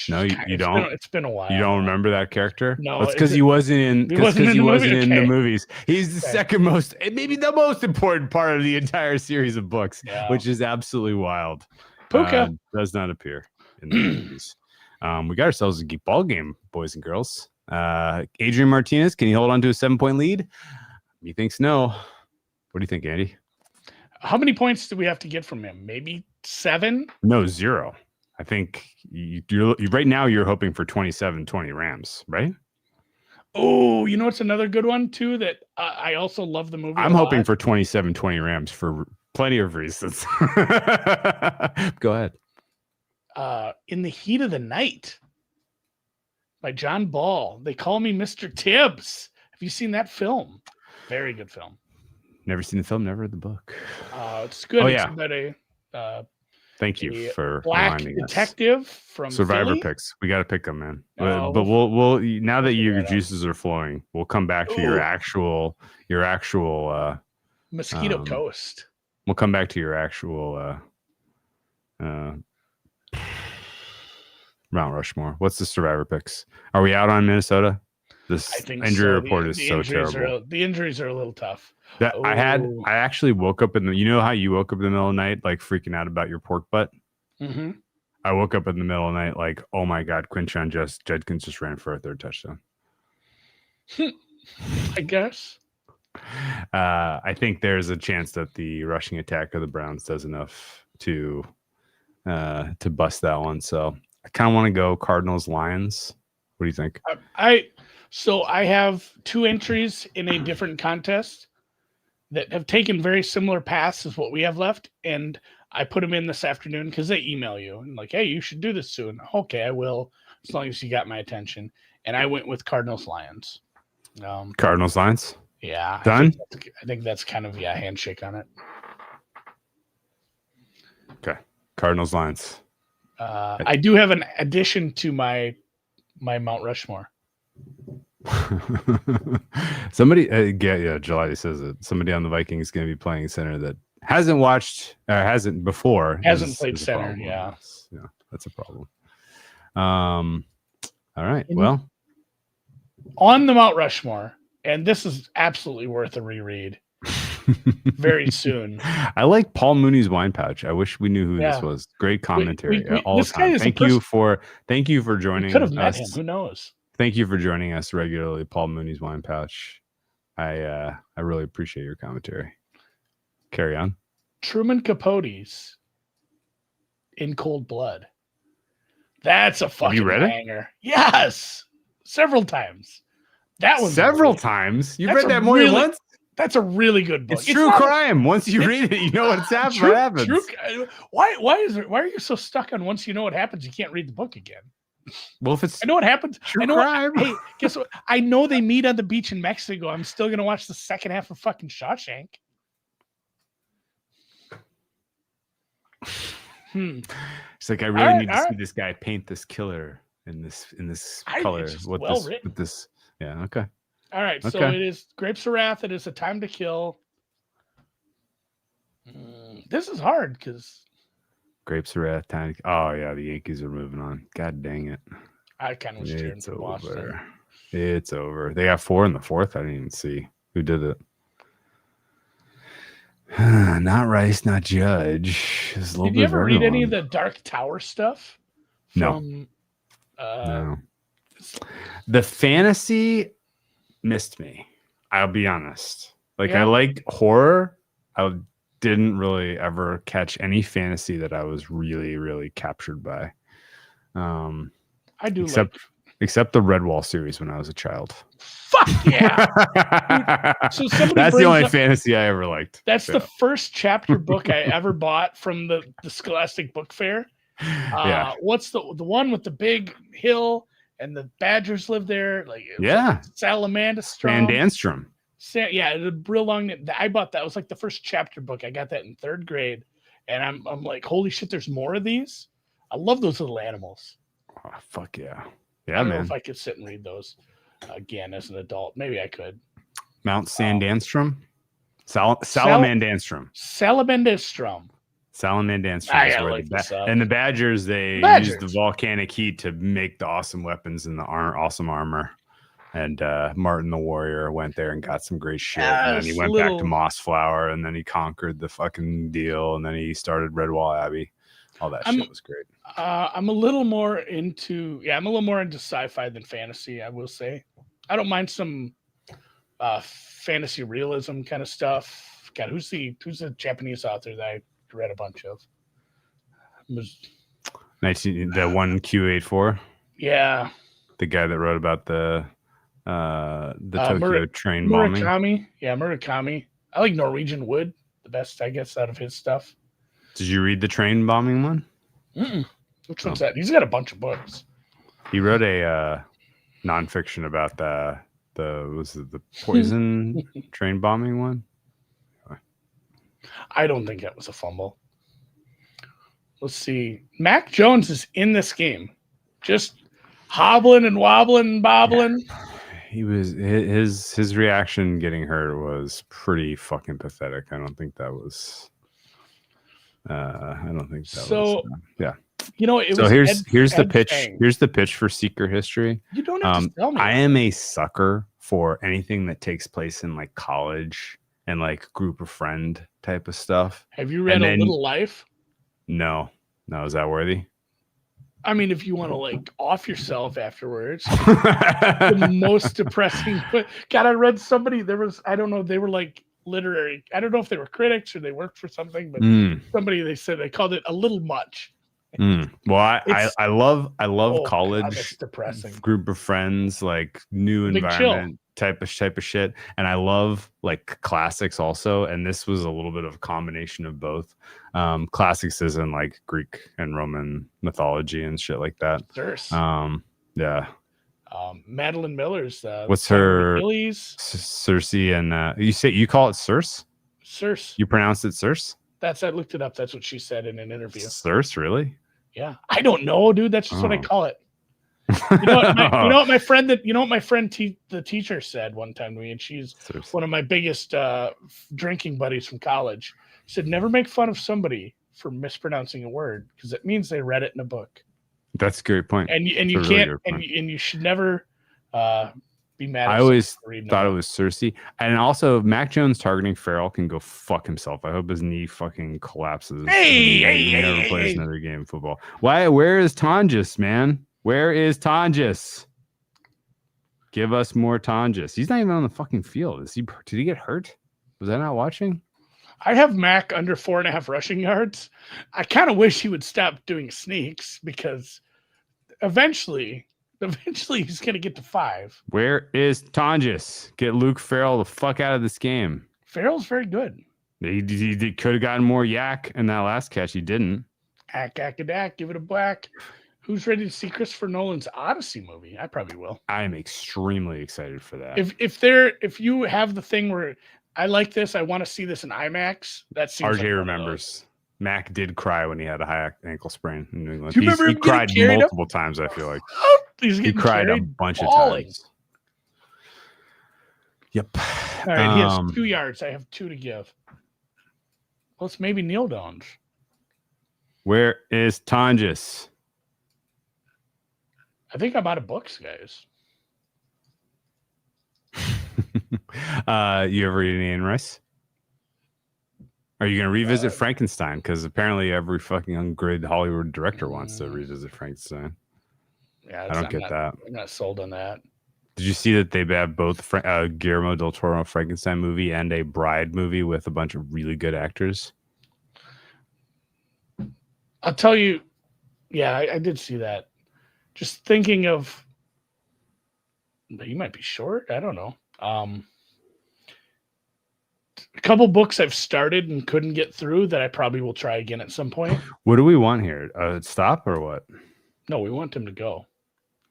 No, you don't. It's been a while. You don't remember that character? No, it's because he wasn't in. Because he wasn't in the movies. He's the second most, maybe the most important part of the entire series of books, which is absolutely wild. Puka does not appear in the movies. We got ourselves a geek ball game, boys and girls. Adrian Martinez, can he hold on to a 7-point lead? He thinks no. What do you think, Andy? How many points do we have to get from him? Maybe 7? No, 0. I think you're right now you're hoping for 27-20 Rams, right? Oh, you know what's another good one too that I also love the movie. I'm hoping for 27-20 Rams for plenty of reasons. Go ahead. In the Heat of the Night by John Ball. They Call Me Mr. Tibbs. Have you seen that film? Very good film. Never seen the film, never read the book. It's good. Oh, it's yeah. about Thank you for black detective from Survivor Philly. Picks. We got to pick them, man. No, but we'll now that your juices are flowing, we'll come back to your actual Mosquito Coast. We'll come back to your actual Mount Rushmore. What's the Survivor Picks? Are we out on Minnesota? This injury report is so terrible. The injuries are a little tough. I actually woke up you know how you woke up in the middle of the night, like freaking out about your pork butt? Mm-hmm. I woke up in the middle of the night, like, oh my God, Quinshon Judkins just ran for a 3rd touchdown. I guess. I think there's a chance that the rushing attack of the Browns does enough to bust that one. So I kind of want to go Cardinals Lions. What do you think? So I have 2 entries in a different contest that have taken very similar paths as what we have left. And I put them in this afternoon because they email you and like, hey, you should do this soon. Okay, I will, as long as you got my attention. And I went with Cardinals Lions. Cardinals Lions? Yeah. Done? I think that's kind of, handshake on it. Okay. Cardinals Lions. I do have an addition to my Mount Rushmore. Somebody July says that somebody on the Vikings is going to be playing center that hasn't played center. Yeah, that's a problem. All right. Well, on the Mount Rushmore, and this is absolutely worth a reread very soon. I like Paul Mooney's wine pouch. I wish we knew who this was. Great commentary all the time. Thank you for joining us. Could have met him. Who knows? Thank you for joining us regularly, Paul Mooney's wine pouch. I really appreciate your commentary. Carry on. Truman Capote's In Cold Blood. That's a fucking banger. Yes, several times. That was several times. You've read that more than once. That's a really good book. It's true crime. Once you read it, you know what's happening. What happens. Why are you so stuck on once you know what happens, you can't read the book again? Well, if it's I know what happens. True crime. Hey, guess what? I know they meet on the beach in Mexico. I'm still gonna watch the second half of fucking Shawshank. It's like I really need to see this guy paint this killer in this color. With this. Yeah. Okay. All right. So it is Grapes of Wrath. It is A Time to Kill. This is hard because. Grapes of Wrath. Oh yeah, the Yankees are moving on. God dang it! I kind of was cheering for Boston. It's over. They got 4 in the 4th. I didn't even see who did it. Not Rice, not Judge. Did you ever read any of the Dark Tower stuff? No. The fantasy missed me. I'll be honest. I like horror. I didn't really ever catch any fantasy that I was really, really captured by. I do except the Redwall series when I was a child. Fuck yeah! Dude, so that's the only fantasy I ever liked. That's the first chapter book I ever bought from the Scholastic Book Fair. Yeah. What's the one with the big hill and the Badgers live there? Like Yeah. Salamandastrom. Danstrom. Yeah, the real long. I bought that. It was like the first chapter book. I got that in 3rd grade, and I'm like, holy shit! There's more of these. I love those little animals. Oh, fuck yeah. I Yeah, don't know man. if I could sit and read those again as an adult. Maybe I could. Mount Sandanstrom? Salamandastrom. Salamandastrom. Salamandastrom. I gotta look this up. And the Badgers, they used the volcanic heat to make the awesome weapons and the awesome armor. And Martin the Warrior went there and got some great shit. And then he went back to Mossflower, and then he conquered the fucking deal, and then he started Redwall Abbey. All that shit was great. I'm a little more into sci-fi than fantasy, I will say. I don't mind some fantasy realism kind of stuff. God, who's the Japanese author that I read a bunch of? The 1Q84. Yeah, the guy that wrote about the Tokyo train bombing. Murakami. Yeah, Murakami. I like Norwegian Wood the best, I guess, out of his stuff. Did you read the train bombing one? Which one's that? He's got a bunch of books. He wrote a nonfiction about the poison train bombing one. I don't think that was a fumble. Let's see. Mac Jones is in this game, just hobbling and wobbling and bobbling. Yeah. He was his reaction getting hurt was pretty fucking pathetic. I don't think that was. So yeah. You know, so here's the pitch. Here's the pitch for Secret History. You don't have to tell me. I am a sucker for anything that takes place in like college and like group of friend type of stuff. Have you read A Little Life? No. Is that worthy? I mean, if you want to like off yourself afterwards, the most depressing. But God, I read somebody. I don't know. They were like literary. I don't know if they were critics or they worked for something, but somebody they called it a little much. Well, I love college. God, that's depressing. Group of friends, like new environment type of shit, and I love like classics also. And this was a little bit of a combination of both. Classics is in like Greek and Roman mythology and shit like that. Circe. Yeah. Madeline Miller's. What's her? Circe, and you call it Circe? Circe. You pronounce it Circe? I looked it up. That's what she said in an interview. Circe, really? Yeah, I don't know, dude. That's just what I call it. You know what my friend the teacher said one time to me, and she's one of my biggest drinking buddies from college. She said, never make fun of somebody for mispronouncing a word because it means they read it in a book. That's a great point. And you can't and you should never be mad. I always thought it was Circe. And also Mac Jones targeting Farrell can go fuck himself. I hope his knee fucking collapses. He never plays another game of football. Where is Tonjes, man? Where is Tonjes? Give us more Tonjes. He's not even on the fucking field. Did he get hurt? Was I not watching? I have Mac under 4.5 rushing yards. I kind of wish he would stop doing sneaks because eventually he's going to get to 5. Where is Tonjes? Get Luke Farrell the fuck out of this game. Farrell's very good. He could have gotten more yak in that last catch. He didn't. Ack, give it a whack. Who's ready to see Christopher Nolan's Odyssey movie? I probably will. I am extremely excited for that. If you have the thing where I like this, I want to see this in IMAX. That seems RJ remembers. Mac did cry when he had a high ankle sprain in New England. Do you remember he cried multiple times, I feel like. He cried a bunch of times. Yep. All right, he has 2 yards. I have 2 to give. Well, it's maybe Neil Dons. Where is Tonjes? I think I'm out of books, guys. You ever eat any Anne Rice? Are you going to revisit Frankenstein? Because apparently every fucking good Hollywood director wants to revisit Frankenstein. Yeah, I don't get that. I'm not sold on that. Did you see that they have both Guillermo del Toro Frankenstein movie and a Bride movie with a bunch of really good actors? I'll tell you. Yeah, I did see that. Just thinking of, he might be short. I don't know. a couple books I've started and couldn't get through that I probably will try again at some point. What do we want here? Stop or what? No, we want them to go.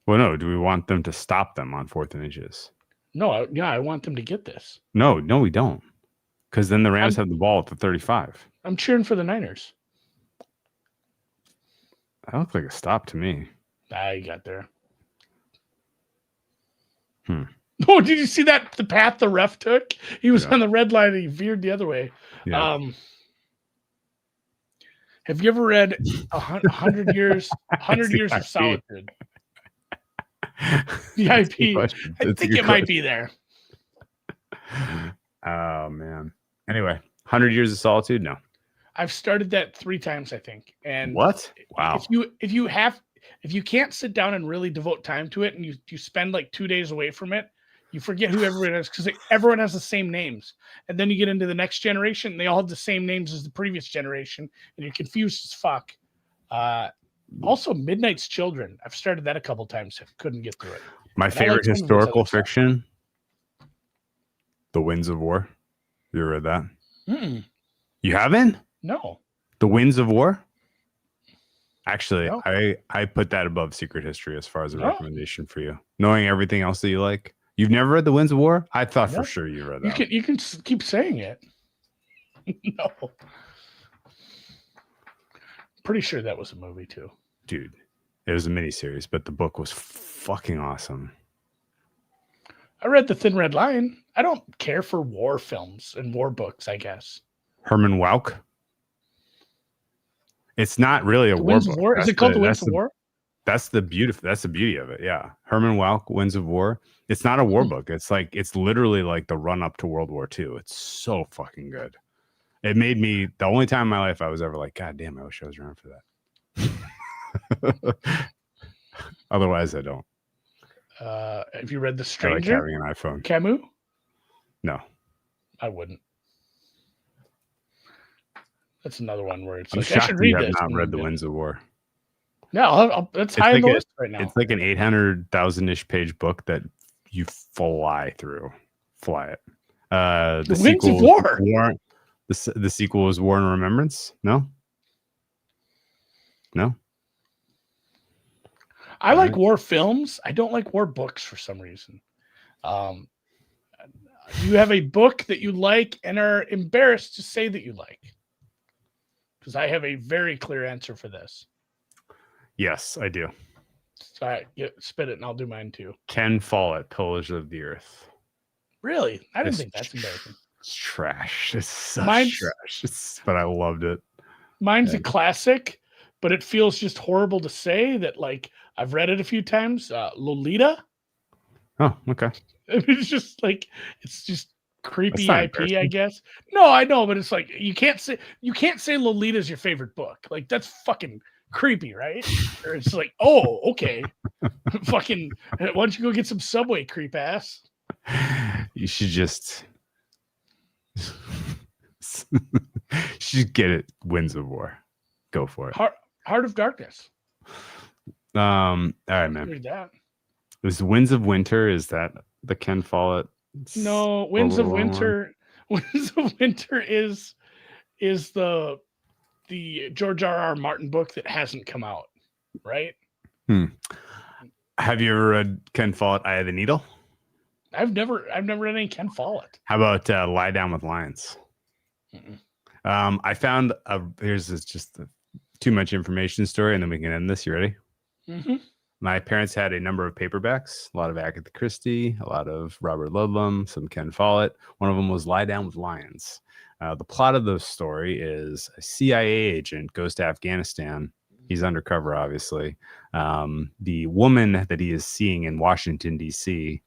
Well, no. Do we want them to stop them on 4th and inches? No, I want them to get this. No, we don't. Because then the Rams have the ball at the 35. I'm cheering for the Niners. That looked like a stop to me. I got there. Oh, did you see that? The path the ref took? He was on the red line and he veered the other way. Yeah. Have you ever read 100 years of solitude? VIP. I think it might be there. Oh man. Anyway, 100 Years of Solitude. No, I've started that 3 times, I think. And what? Wow. If you can't sit down and really devote time to it, and you spend like 2 days away from it, you forget who everyone is because everyone has the same names. And then you get into the next generation, and they all have the same names as the previous generation, and you're confused as fuck. Also, Midnight's Children. I've started that a couple times. Couldn't get through it. My favorite historical fiction, The Winds of War. You ever read that? Mm-mm. You haven't? No. The Winds of War? Actually, No. I put that above Secret History as far as a recommendation for you. Knowing everything else that you like. You've never read The Winds of War? I thought for sure you read that. You can keep saying it. No. Pretty sure that was a movie too. Dude, it was a miniseries, but the book was fucking awesome. I read The Thin Red Line. I don't care for war films and war books, I guess. Herman Wouk. It's not really a war book. Is it called The Winds of War? That's the beauty of it. Yeah. Herman Wouk, Winds of War. It's not a war book. It's literally like the run up to World War II. It's so fucking good. It made me the only time in my life I was ever like, God damn, I wish I was around for that. Otherwise, I don't. Have you read The Stranger? I like having an iPhone. Camus? No. I wouldn't. That's another one where it's I'm like, I should read you this. have not read The Winds of War. No, that's high on the list right now. It's like an 800,000-ish page book that you fly through. Fly it. The Winds of War. The sequel is War and Remembrance. No. I like war films. I don't like war books for some reason. You have a book that you like and are embarrassed to say that you like? Because I have a very clear answer for this. Yes, I do. So spit it and I'll do mine too. Ken Follett, Pillars of the Earth. Really? I didn't think that's embarrassing. It's trash. It's such trash. But I loved it. Mine's a classic, but it feels just horrible to say that, like, I've read it a few times. Lolita. Oh, okay. It's just creepy IP, I guess. No, I know, but it's like you can't say Lolita's your favorite book. Like, that's fucking creepy, right? Or it's like, oh, okay. Fucking, why don't you go get some Subway, creep ass? You should just get it. Winds of War. Go for it. Heart of Darkness. All right, man. Read that. Is Winds of Winter? Is that the Ken Follett? No, Winds of Winter. Winds of Winter is the George R.R. Martin book that hasn't come out, right? Have you ever read Ken Follett, Eye of the Needle? I've never read any Ken Follett. How about Lie Down with Lions? I found here's just too much information story, and then we can end this. You ready? Mm-hmm. My parents had a number of paperbacks, a lot of Agatha Christie, a lot of Robert Ludlum, some Ken Follett. One of them was Lie Down with Lions. The plot of the story is a CIA agent goes to Afghanistan. He's undercover, obviously. The woman that he is seeing in Washington, D.C.,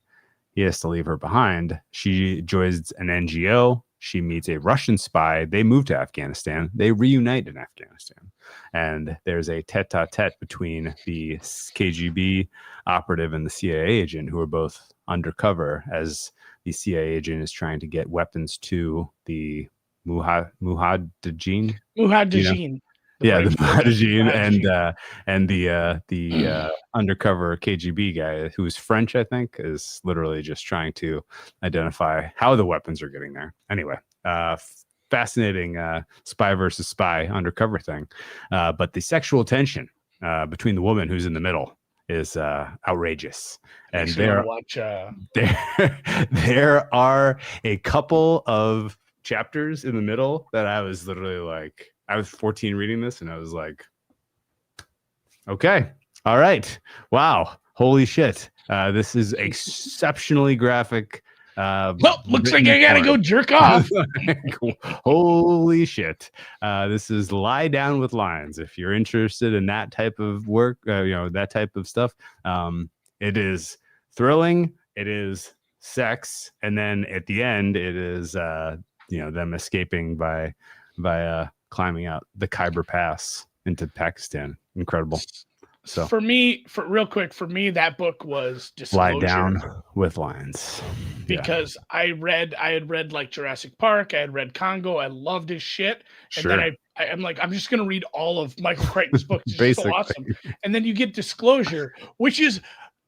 he has to leave her behind. She joins an NGO. She meets a Russian spy. They move to Afghanistan. They reunite in Afghanistan. And there's a tete-a-tete between the KGB operative and the CIA agent, who are both undercover, as the CIA agent is trying to get weapons to the Mujahideen. Mujahideen. The Mujahideen and the undercover KGB guy, who's French, I think, is literally just trying to identify how the weapons are getting there. Anyway, fascinating spy versus spy undercover thing. But the sexual tension between the woman who's in the middle is outrageous. And Actually, watch. There are a couple of chapters in the middle that I was literally like, I was 14 reading this, and I was like, okay, all right, wow, holy shit, this is exceptionally graphic. Well, looks like I gotta go jerk off. Holy shit. This is Lie Down with Lines. If you're interested in that type of work, that type of stuff, it is thrilling. It is sex. And then at the end, it is, them escaping by climbing out the Khyber Pass into Pakistan. Incredible. So for me, that book was Disclosure. Lie Down with Lines. Because I had read like Jurassic Park, I had read Congo, I loved his shit, and then I'm like, I'm just gonna read all of Michael Crichton's books. It's so awesome. And then you get Disclosure, which is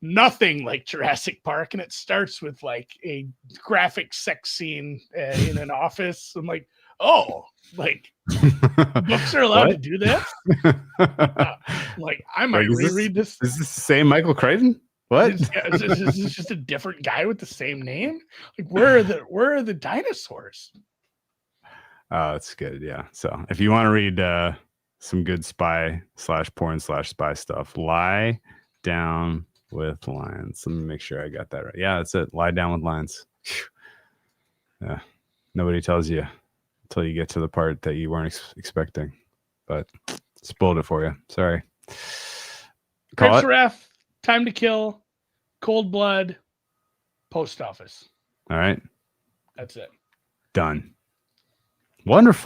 nothing like Jurassic Park, and it starts with like a graphic sex scene in an office. I'm like, oh, like books are allowed to do this. Like I might reread this. Is this the same Michael Crichton? What? Is this just a different guy with the same name? Like, where are the dinosaurs? Oh, it's good. Yeah. So if you want to read some good spy/porn/spy stuff, Lie Down with Lines. Let me make sure I got that right. Yeah, that's it. Lie Down with Lines. Yeah. Nobody tells you until you get to the part that you weren't expecting, but spoiled it for you. Sorry. Ref, Time to Kill, Cold Blood, Post Office. All right. That's it. Done. Wonderful.